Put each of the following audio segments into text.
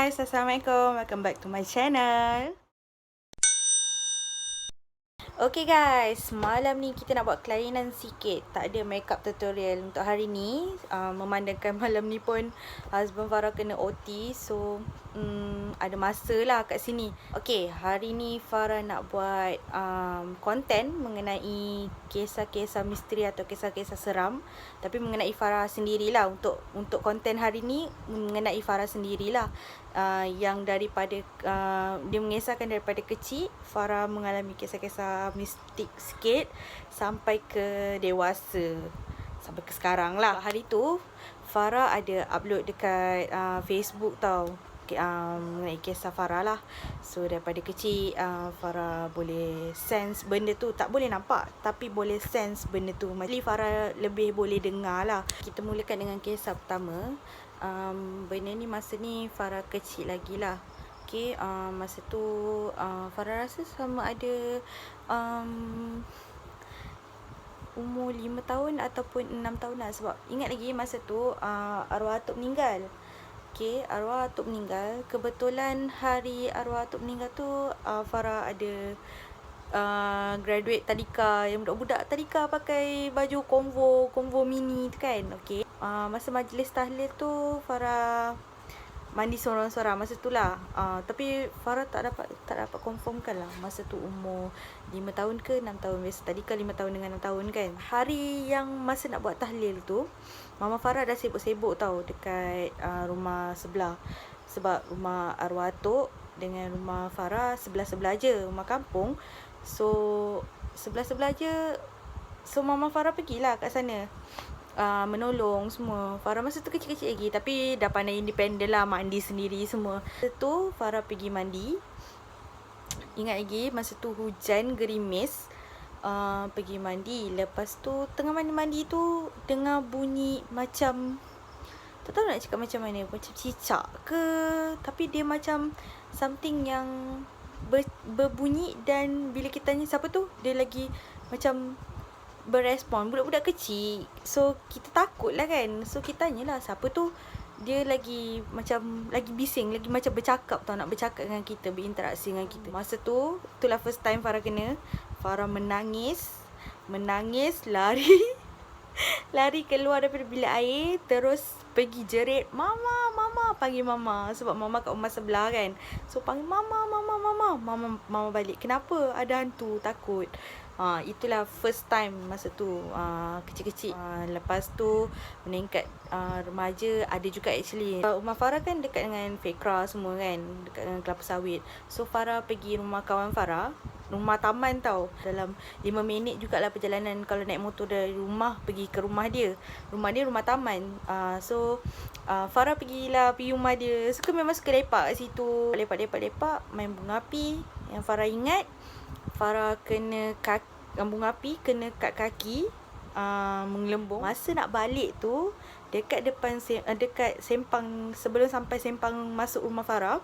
guys, Assalamualaikum. Welcome back to my channel. Okay guys, malam ni kita nak buat kelainan sikit. Tak ada makeup tutorial untuk hari ni. Memandangkan malam ni pun husband Farah kena OT. So, ada masa lah kat sini. Okay, hari ni Farah nak buat konten mengenai kisah-kisah misteri atau kisah-kisah seram. Tapi mengenai Farah sendirilah. Untuk konten hari ni mengenai Farah sendirilah. Yang daripada dia mengisahkan daripada kecil Farah mengalami kisah-kisah mistik sikit sampai ke dewasa, sampai ke sekarang lah. Hari tu Farah ada upload dekat Facebook tau, mengenai kisah Farah lah. So daripada kecil Farah boleh sense benda tu. Tak boleh nampak tapi boleh sense benda tu. Jadi Farah lebih boleh dengar lah. Kita mulakan dengan kisah pertama. Benda ni masa ni Farah kecil lagi lah. Okay, masa tu Farah rasa sama ada umur 5 tahun ataupun 6 tahun lah. Sebab ingat lagi masa tu arwah atuk meninggal. Okay, arwah atuk meninggal. Kebetulan hari arwah atuk meninggal tu Farah ada graduate tadika. Yang budak-budak tadika pakai baju konvo mini tu kan. Okay, masa majlis tahlil tu Farah mandi sorang-sorang masa tu lah. Tapi Farah tak dapat confirmkan lah masa tu umur 5 tahun ke 6 tahun. Biasa tadi kan 5 tahun dengan 6 tahun kan. Hari yang masa nak buat tahlil tu, Mama Farah dah sibuk-sibuk tau dekat rumah sebelah. Sebab rumah arwah atuk dengan rumah Farah sebelah-sebelah je, rumah kampung. So sebelah-sebelah je. So Mama Farah pergilah kat sana menolong semua. Farah masa tu kecil-kecil lagi, tapi dah pandai independent lah, mandi sendiri semua. Masa tu Farah pergi mandi. Ingat lagi masa tu hujan gerimis. Pergi mandi. Lepas tu tengah mandi tu dengar bunyi macam, tak tahu nak cakap macam mana, macam cicak ke, tapi dia macam something yang berbunyi. Dan bila kita tanya siapa tu, dia lagi macam berespon, budak-budak kecil. So kita takut lah kan. So kita tanyalah siapa tu. Dia lagi macam lagi bising, lagi macam bercakap tau, nak bercakap dengan kita, berinteraksi dengan kita. Masa tu, itulah first time Farah kena. Farah menangis, lari lari keluar daripada bilik air. Terus pergi jerit, Mama, panggil Mama. Sebab Mama kat rumah sebelah kan. So panggil Mama. Mama balik, kenapa? Ada hantu, takut. Itulah first time masa tu, kecil-kecil. Lepas tu meningkat remaja. Ada juga actually. Rumah Farah kan dekat dengan Fekra semua kan, dekat dengan kelapa sawit. So Farah pergi rumah kawan Farah, rumah taman tau. Dalam 5 minit jugalah perjalanan kalau naik motor dari rumah pergi ke rumah dia. Rumah dia rumah taman. So Farah pergi rumah dia. Memang suka lepak kat situ. Lepak, main bunga api. Yang Farah ingat, Farah kena bunga api kena kat kaki, menggelembung. Masa nak balik tu, dekat depan dekat sempang, sebelum sampai sempang masuk rumah Farah,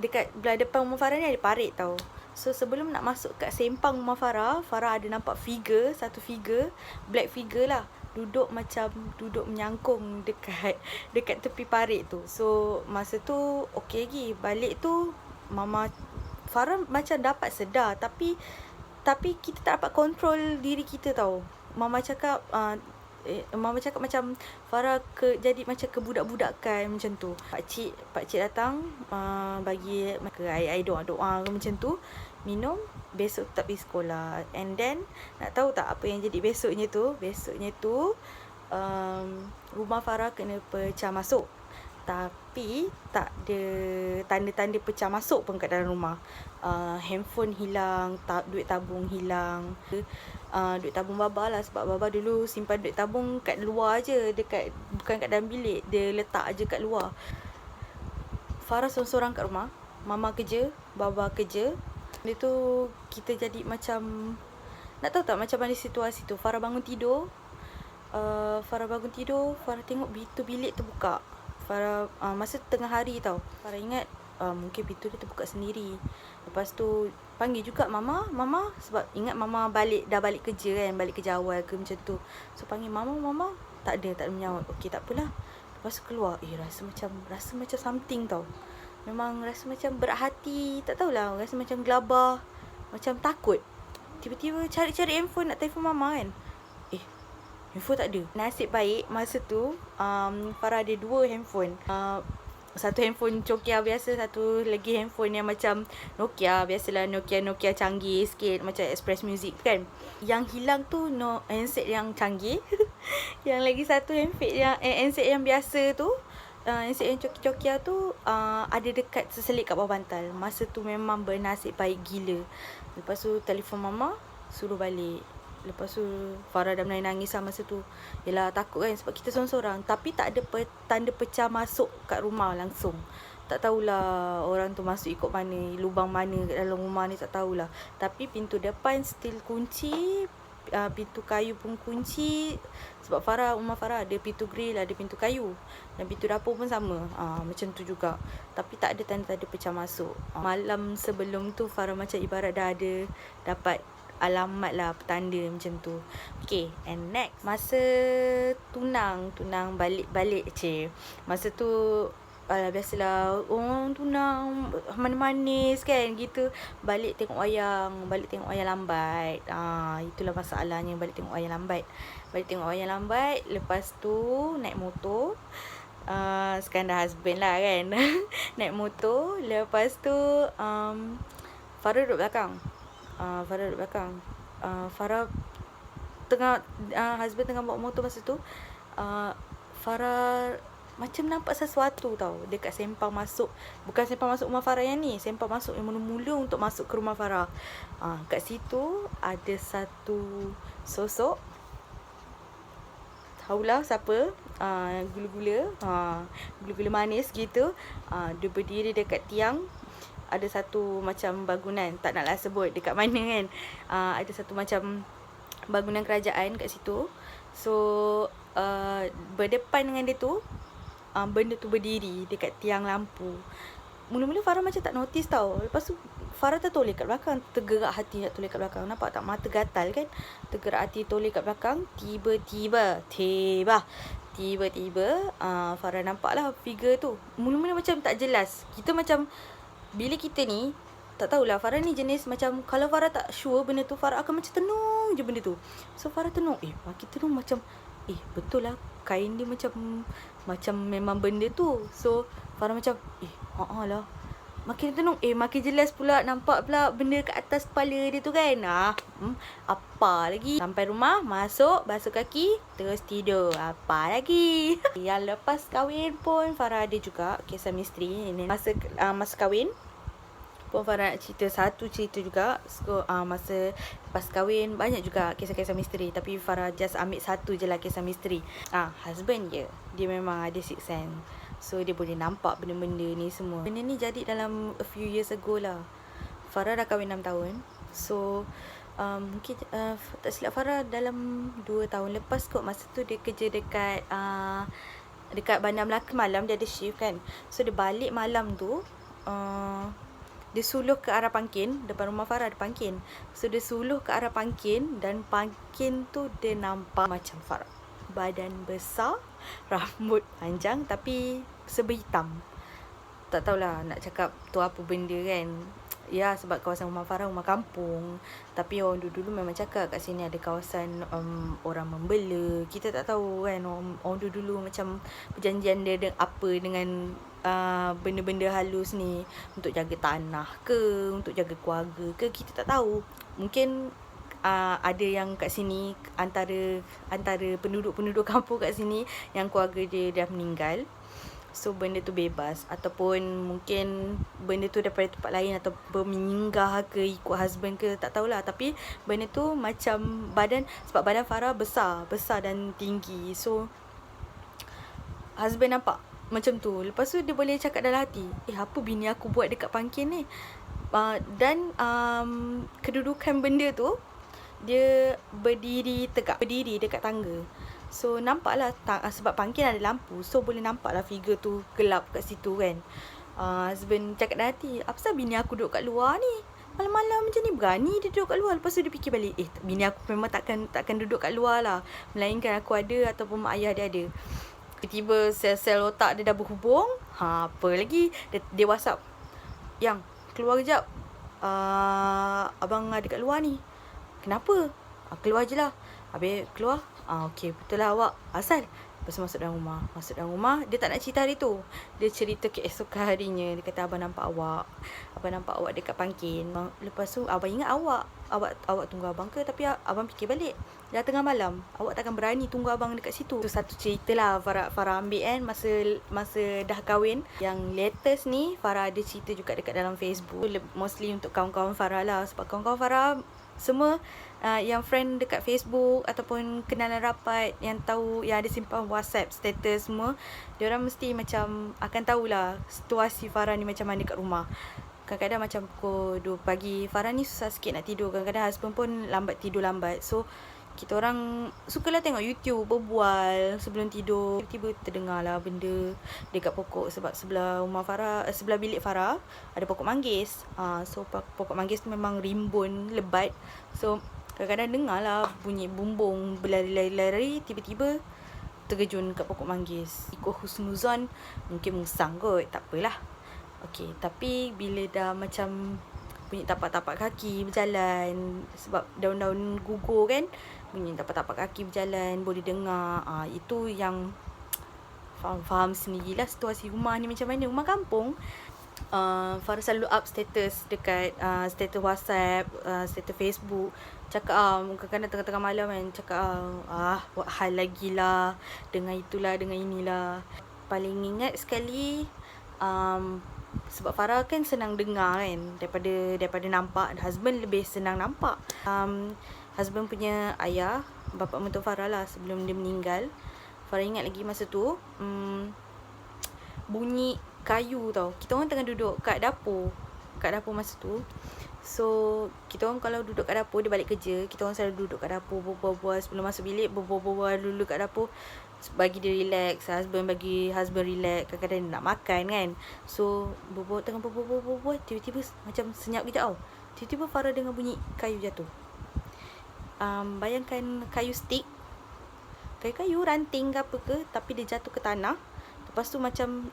dekat belah depan rumah Farah ni ada parit tau. So sebelum nak masuk kat sempang rumah Farah, Farah ada nampak satu figure, black figure lah, duduk menyangkung dekat tepi parit tu. So masa tu okey lagi. Balik tu Mama Farah macam dapat sedar, tapi kita tak dapat kontrol diri kita tau. Mama cakap macam Farah jadi macam kebudak-budakan macam tu. Pakcik datang bagi air doa macam tu, minum, besok tak pergi sekolah. And then nak tahu tak apa yang jadi besoknya tu rumah Farah kena pecah masuk. Tapi tak ada tanda-tanda pecah masuk pun kat dalam rumah. Handphone hilang, duit tabung hilang. Duit tabung Baba lah, sebab Baba dulu simpan duit tabung kat luar je, bukan kat dalam bilik. Dia letak je kat luar. Farah sorang-sorang kat rumah. Mama kerja, Baba kerja. Dia tu kita jadi macam, nak tahu tak macam mana situasi tu. Farah bangun tidur. Farah tengok pintu bilik terbuka. Farah masa tengah hari tau. Farah ingat mungkin pintu dia terbuka sendiri. Lepas tu panggil juga Mama, sebab ingat Mama dah balik kerja kan, balik kerja awal ke macam tu. So panggil Mama, tak ada menyawat. Okey, tak apalah. Lepas tu keluar, rasa macam something tau. Memang rasa macam berat hati, tak tahulah, rasa macam gelabah, macam takut. Tiba-tiba cari-cari handphone, nak telefon mama kan. Handphone tak ada. Nasib baik masa tu Farah ada 2 handphone. Satu handphone Nokia biasa, satu lagi handphone yang macam Nokia. Biasalah Nokia canggih sikit, macam Express Music kan. Yang hilang tu handset yang canggih. Yang lagi satu handset yang biasa tu, handset yang coki-cokia tu ada dekat terselit kat bawah bantal. Masa tu memang bernasib baik gila. Lepas tu telefon mama, suruh balik. Lepas tu Farah dah mulai nangis lah masa tu. Yelah takut kan, sebab kita seorang-seorang. Tapi tak ada tanda pecah masuk kat rumah langsung. Tak tahulah orang tu masuk ikut mana, lubang mana kat dalam rumah ni, tak tahulah. Tapi pintu depan still kunci, pintu kayu pun kunci. Sebab rumah Farah ada pintu grill, ada pintu kayu. Dan pintu dapur pun sama, macam tu juga. Tapi tak ada tanda-tanda pecah masuk. Malam sebelum tu Farah macam ibarat dah ada dapat alamat lah, petanda macam tu. Okay, and next, masa tunang balik masa tu biasalah orang tunang manis-manis kan gitu, balik tengok wayang lambat. Itulah masalahnya, balik tengok wayang lambat. Lepas tu naik motor, sekarang dah husband lah kan. Naik motor. Lepas tu Farah duduk belakang. Farah tengah, husband tengah bawa motor masa tu. Farah macam nampak sesuatu tau dekat sempang masuk. Bukan sempang masuk rumah Farah yang ni, sempang masuk yang mula-mula untuk masuk ke rumah Farah. Kat situ ada satu sosok, tahulah siapa, gula-gula manis gitu. Dia berdiri dekat tiang. Ada satu macam bangunan, tak naklah sebut dekat mana kan. Ada satu macam bangunan kerajaan kat situ. So berdepan dengan dia tu, benda tu berdiri dekat tiang lampu. Mula-mula Farah macam tak notice tau. Lepas tu Farah tertoleh kat belakang, tergerak hati nak toleh kat belakang. Nampak tak, mata gatal kan, tergerak hati toleh kat belakang. Tiba-tiba Farah nampak lah figure tu. Mula-mula macam tak jelas. Kita macam, bila kita ni tak tahulah, Farah ni jenis macam, kalau Farah tak sure benda tu, Farah akan macam tenung je benda tu. So Farah tenung, makin tenung macam, betul lah, kain dia macam memang benda tu. So Farah macam, lah, makin tenung, makin jelas pula, nampak pula benda kat atas kepala dia tu kan. Apa lagi? Sampai rumah, masuk, basuh kaki, terus tidur. Apa lagi? Yang lepas kahwin pun Farah ada juga kisah misteri. Masa kahwin pun Farah nak cerita satu cerita juga. So masa lepas kahwin banyak juga kisah-kisah misteri, tapi Farah just ambil satu je lah kisah misteri. Husband je, dia memang ada sixth sense. So dia boleh nampak benda-benda ni semua. Benda ni jadi dalam a few years ago lah. Farah dah kahwin 6 tahun. So mungkin tak silap Farah dalam 2 tahun lepas kot. Masa tu dia kerja dekat Bandar Melaka malam, dia ada shift kan. So dia balik malam tu, dia suluh ke arah Pangkin. Depan rumah Farah ada Pangkin. So dia suluh ke arah Pangkin, dan Pangkin tu dia nampak macam Farah. Badan besar, rambut panjang tapi serba hitam. Tak tahulah nak cakap tu apa benda kan. Ya, sebab kawasan rumah Farah rumah kampung. Tapi orang dulu memang cakap kat sini ada kawasan orang membela. Kita tak tahu kan, orang dulu macam perjanjian dia apa dengan benda-benda halus ni, untuk jaga tanah ke, untuk jaga keluarga ke, kita tak tahu. Mungkin ada yang kat sini, antara penduduk-penduduk kampung kat sini yang keluarga dia dah meninggal. So benda tu bebas, ataupun mungkin benda tu daripada tempat lain, atau berminggah ke ikut husband ke, tak tahulah. Tapi benda tu macam sebab badan Farah besar dan tinggi. So husband nampak macam tu. Lepas tu dia boleh cakap dalam hati, apa bini aku buat dekat Pangkin ni. Dan kedudukan benda tu, dia berdiri dekat tangga. So nampaklah sebab Pangkin ada lampu, so boleh nampaklah figure tu gelap kat situ kan. Husband cakap dalam hati, apa pasal bini aku duduk kat luar ni, malam-malam macam ni berani dia duduk kat luar. Lepas tu dia fikir balik, bini aku memang takkan duduk kat luar lah, melainkan aku ada ataupun mak ayah dia ada. Tiba-tiba sel-sel otak dia dah berhubung. Apa lagi? Dia WhatsApp. Yang, keluar kejap. Abang ada kat luar ni. Kenapa? Keluar je lah. Habis keluar. Okey, betul lah awak. Asal? Lepas tu masuk dalam rumah. Dia tak nak cerita hari tu. Dia cerita keesokan harinya. Dia kata abang nampak awak. Abang nampak awak dekat pangkin. Lepas tu abang ingat awak. Awak tunggu abang ke? Tapi abang fikir balik. Dah tengah malam. Awak takkan berani tunggu abang dekat situ. Itu satu cerita lah Farah ambil kan. Masa dah kahwin. Yang latest ni Farah ada cerita juga dekat dalam Facebook. Mostly untuk kawan-kawan Farah lah. Sebab kawan-kawan Farah semua yang friend dekat Facebook ataupun kenalan rapat yang tahu, yang ada simpan WhatsApp status semua, diorang mesti macam akan tahulah situasi Farah ni macam mana kat rumah. Kadang-kadang macam pukul 2 pagi Farah ni susah sikit nak tidur. Kadang-kadang husband pun tidur lambat. So kita orang sukalah tengok YouTube, berbual sebelum tidur. Tiba-tiba terdengar lah benda dekat pokok. Sebab sebelah rumah Farah, sebelah bilik Farah ada pokok manggis. So pokok manggis tu memang rimbun, lebat. So kadang-kadang dengar lah bunyi bumbung berlari-lari. Tiba-tiba terkejun kat pokok manggis. Ikut husnuzon mungkin musang kot, tak apalah. Okey, tapi bila dah macam bunyi tapak-tapak kaki berjalan, sebab daun-daun gugur kan, bunyi tapak-tapak kaki berjalan boleh dengar. Itu yang faham sendirilah situasi rumah ni macam mana. Rumah kampung. Farah selalu up status dekat status WhatsApp, status Facebook. Cakap kadang-kadang tengah-tengah malam kan, cakap buat hal lagi lah, dengan itulah, dengan inilah. Paling ingat sekali sebab Farah kan senang dengar kan daripada nampak. Husband lebih senang nampak. Husband punya ayah, bapa mentua Farah lah, sebelum dia meninggal, Farah ingat lagi masa tu bunyi kayu tau. Kita orang tengah duduk kat dapur masa tu. So kita orang kalau duduk kat dapur, dia balik kerja, kita orang selalu duduk kat dapur berbual-bual sebelum masuk bilik. Berbual-bual dulu kat dapur bagi dia relax. Bagi husband relax. Kadang-kadang dia nak makan kan. So tengah berbual, tiba-tiba macam senyap kejap tau. Tiba-tiba Farah dengar bunyi kayu jatuh. Bayangkan kayu stick, kayu ranting ke apa ke, tapi dia jatuh ke tanah. Lepas tu macam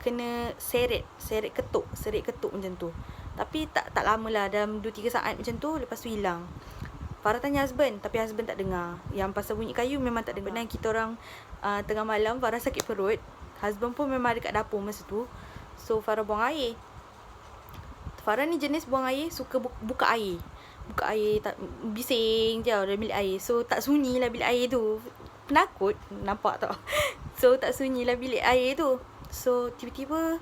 kena seret ketuk macam tu. Tapi tak lama lah, dalam 2-3 saat macam tu. Lepas tu hilang. Farah tanya husband, tapi husband tak dengar. Yang pasal bunyi kayu memang tak dengar. Pernah kita orang tengah malam Farah sakit perut, husband pun memang ada kat dapur masa tu. So Farah buang air. Farah ni jenis buang air suka buka air tak bising je dalam bilik air. So tak sunyi lah bilik air tu. Penakut nampak tak. So tak sunyi lah bilik air tu. So tiba-tiba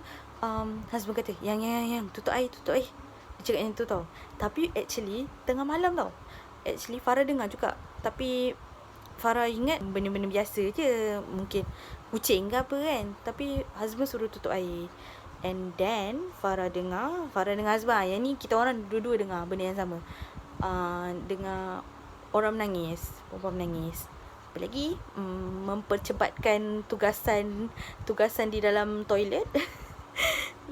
husband kata, yang tutup air. Dia cakap macam tu tau. Tapi actually tengah malam tau. Actually Farah dengar juga, tapi Farah ingat benda-benda biasa je, mungkin kucing ke apa kan. Tapi husband suruh tutup air. And then Farah dengar husband. Yang ni kita orang dua-dua dengar benda yang sama. Dengar orang menangis, perempuan menangis. Apa lagi? Mempercepatkan tugasan di dalam toilet.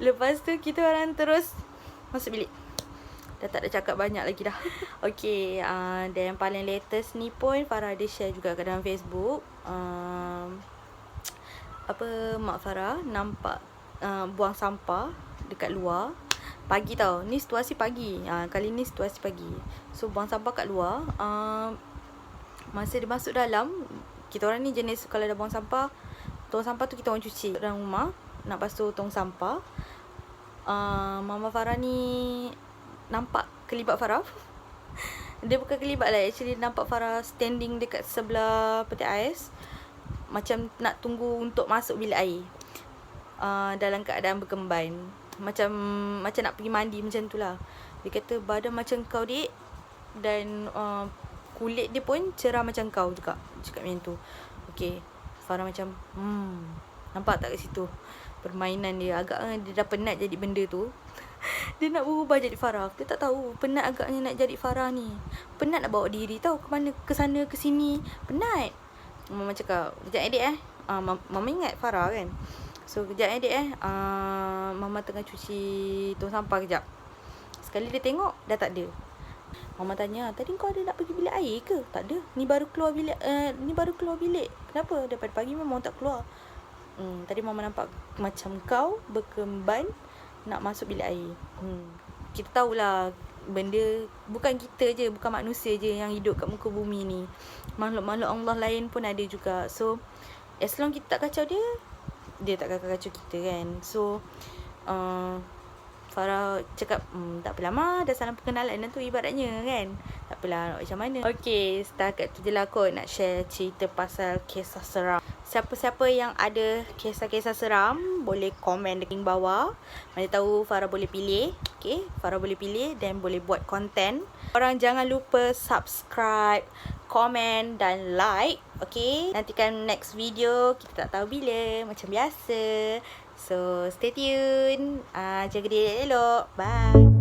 Lepas tu kita orang terus masuk bilik. Dah tak ada cakap banyak lagi dah. Okay, dan yang paling latest ni pun Farah ada share juga kat dalam Facebook. Mak Farah nampak buang sampah dekat luar. Pagi tau. Ni situasi pagi. Kali ni situasi pagi. So buang sampah kat luar. Masa dia masuk dalam, kita orang ni jenis kalau dah buang sampah, tong sampah tu kita orang cuci dalam rumah. Nak basuh tong sampah. Mama Farah ni nampak kelibat Farah. Dia bukan kelibat lah, actually nampak Farah standing dekat sebelah peti ais, macam nak tunggu untuk masuk bilik air. Dalam keadaan berkemban, macam nak pergi mandi macam tu lah. Dia kata badan macam kau dik, dan kulit dia pun cerah macam kau juga. Cakap macam tu. Okay, Farah macam nampak tak kat situ permainan dia. Agaknya dia dah penat jadi benda tu. Dia nak berubah jadi Farah. Dia tak tahu penat agaknya nak jadi Farah ni. Penat nak bawa diri tau ke mana, ke sana ke sini. Penat. Mama cakap, kejap adik Mama ingat Farah kan. So kejap adik Mama tengah cuci tong sampah kejap. Sekali dia tengok dah tak ada. Mama tanya, tadi kau ada nak pergi bilik air ke? Tak ada. Ni baru keluar bilik. Kenapa? Daripada pagi memang tak keluar. Tadi mama nampak macam kau berkemban nak masuk bilik air. Kita tahulah benda bukan kita je, bukan manusia je yang hidup kat muka bumi ni. Makhluk-makhluk Allah lain pun ada juga. So as long kita tak kacau dia, dia tak akan kacau kita kan. So Farah cakap tak apalah Ma, dah salam perkenalan tu ibaratnya kan. Tak apalah nak macam mana. Okay, setakat tu je lah kot nak share cerita pasal kisah seram. Siapa-siapa yang ada kisah-kisah seram boleh komen dekat bawah. Mana tahu Farah boleh pilih. Okay, Farah boleh pilih dan boleh buat konten. Korang jangan lupa subscribe, komen dan like. Okay, nantikan next video. Kita tak tahu bila, macam biasa. So stay tune. Jaga diri elok. Bye.